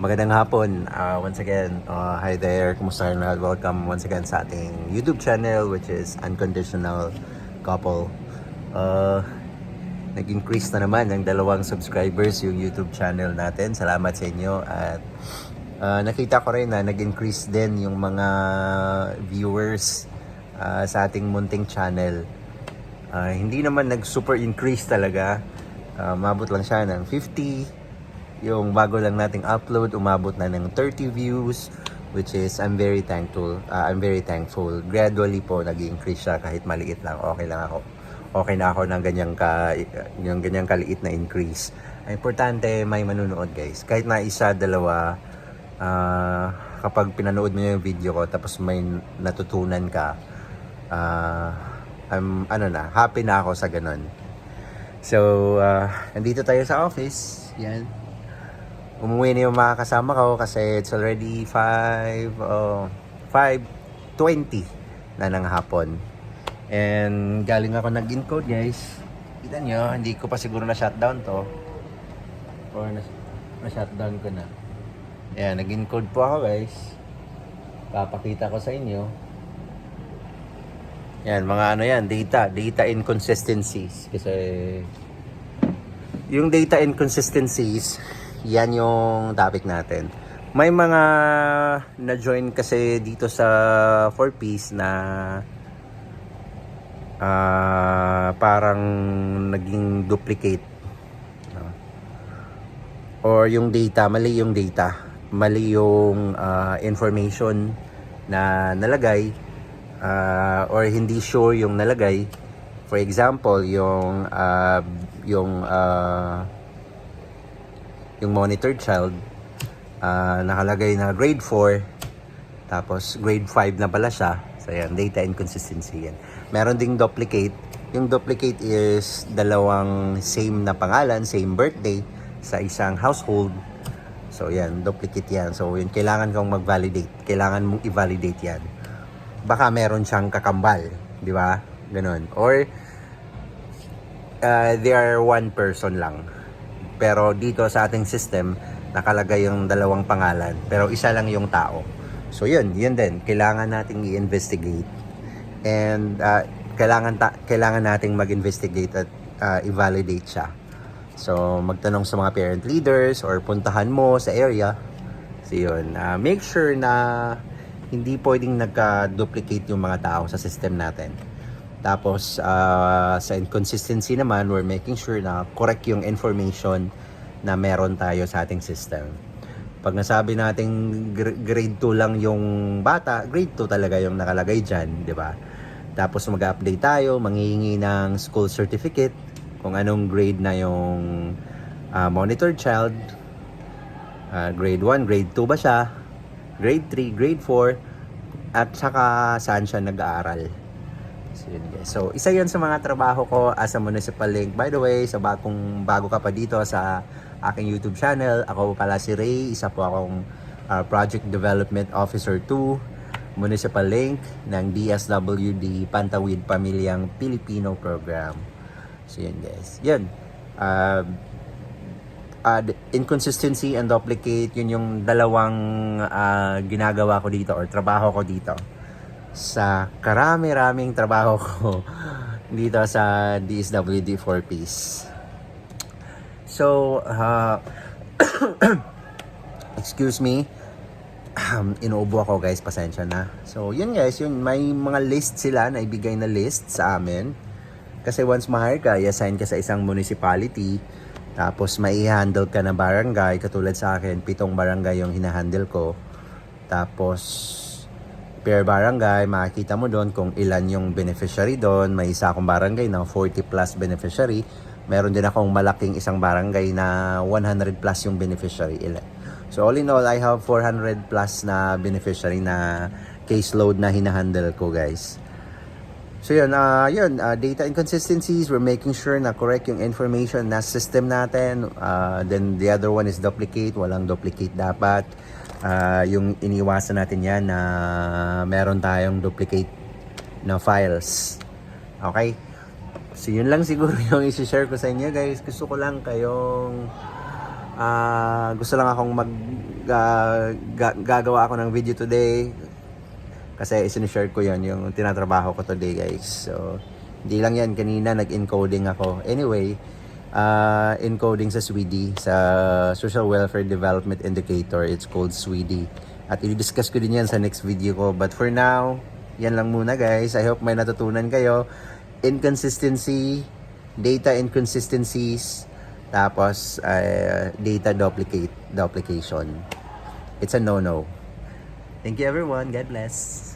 Magandang hapon. Once again, hi there. Kumusta kayo lahat? Welcome once again sa ating YouTube channel, which is Unconditional Couple. Nag-increase na naman ng 2 subscribers yung YouTube channel natin. Salamat sa inyo. At nakita ko rin na nag-increase din yung mga viewers sa ating munting channel. Hindi naman nag-super increase talaga. Mabot lang siya ng 50. Yung bago lang nating upload, umabot na ng 30 views, which is I'm very thankful. I'm very thankful. Gradually po nag-increase siya kahit maliit lang. Okay lang ako. Okay na ako ng ganyang kaliit na increase. Ang importante may manunood, guys. Kahit na isa, dalawa, kapag pinanood mo yung video ko tapos may natutunan ka, happy na ako sa ganun. So, nandito tayo sa office. Yan. Umuwi na yung mga kasama ko kasi it's already 5:20 na ng hapon. And galing ako nag-encode, guys. Kita nyo, hindi ko pa siguro na-shutdown to. Or na-shutdown ko na. Ayan, nag-encode po ako, guys. Papakita ko sa inyo. Yan, mga data inconsistencies. Kasi yung data inconsistencies, yan yung topic natin. May mga na-join kasi dito sa 4Ps na parang naging duplicate. Or yung data, mali yung data. Mali yung information na nalagay. Or hindi sure yung nalagay. For example, yung monitored child, nakalagay na grade 4, tapos grade 5 na pala siya. So yan, data inconsistency yan. Meron ding duplicate. Yung duplicate is dalawang same na pangalan, same birthday sa isang household. So yan, duplicate yan. So yun, kailangan kong mag-validate. Kailangan mong i-validate yan. Baka meron siyang kakambal, di ba? Ganun. Or they are one person lang. Pero dito sa ating system, nakalagay yung dalawang pangalan. Pero isa lang yung tao. So yun din. Kailangan nating i-investigate. And kailangan nating mag-investigate at i-validate siya. So magtanong sa mga parent leaders or puntahan mo sa area. So yun. Make sure na hindi pwedeng nagka-duplicate yung mga tao sa system natin. Tapos, sa inconsistency naman, we're making sure na correct yung information na meron tayo sa ating system. Pag nasabi nating grade 2 lang yung bata, grade 2 talaga yung nakalagay dyan, di ba? Tapos mag-update tayo, manghihingi ng school certificate, kung anong grade na yung monitored child. Grade 1, grade 2 ba siya? Grade 3, grade 4, at saka saan siya nag-aaral. So, isa yun sa mga trabaho ko as a municipal link. By the way, bago ka pa dito sa aking YouTube channel, ako pala si Ray, isa po akong Project Development Officer 2, Municipal Link ng DSWD Pantawid Pamilyang Pilipino Program. So, yun guys. Yun. Inconsistency and duplicate, yun yung dalawang ginagawa ko dito or trabaho ko dito sa karami-raming trabaho ko dito sa DSWD 4Ps. So, excuse me, inuubo ako guys, pasensya na. So, yun guys, may mga list sila na ibigay na list sa amin. Kasi once ma-hire ka, i-assign ka sa isang municipality, tapos may i-handle ka na barangay, katulad sa akin, 7 barangay yung hinahandle ko. Tapos, per barangay, makikita mo doon kung ilan yung beneficiary doon. May isa akong barangay na 40 plus beneficiary. Meron din akong malaking isang barangay na 100 plus yung beneficiary. So all in all, I have 400 plus na beneficiary na caseload na hinahandle ko, guys. So yun, data inconsistencies, we're making sure na correct yung information na system natin. Then the other one is duplicate, walang duplicate dapat. Yung iniwasan natin yan na meron tayong duplicate na files. Okay? So yun lang siguro yung isi-share ko sa inyo guys. Gusto lang akong gagawa ako ng video today kasi isinishare ko yon yung tinatrabaho ko today guys. So hindi lang yan, kanina nag-encoding ako. Anyway, encoding sa SWIDI, sa Social Welfare Development Indicator. It's called SWIDI. At i-discuss ko din yan sa next video ko. But for now, yan lang muna guys. I hope may natutunan kayo. Inconsistency, data inconsistencies, tapos data duplication. It's a no-no. Thank you everyone. God bless.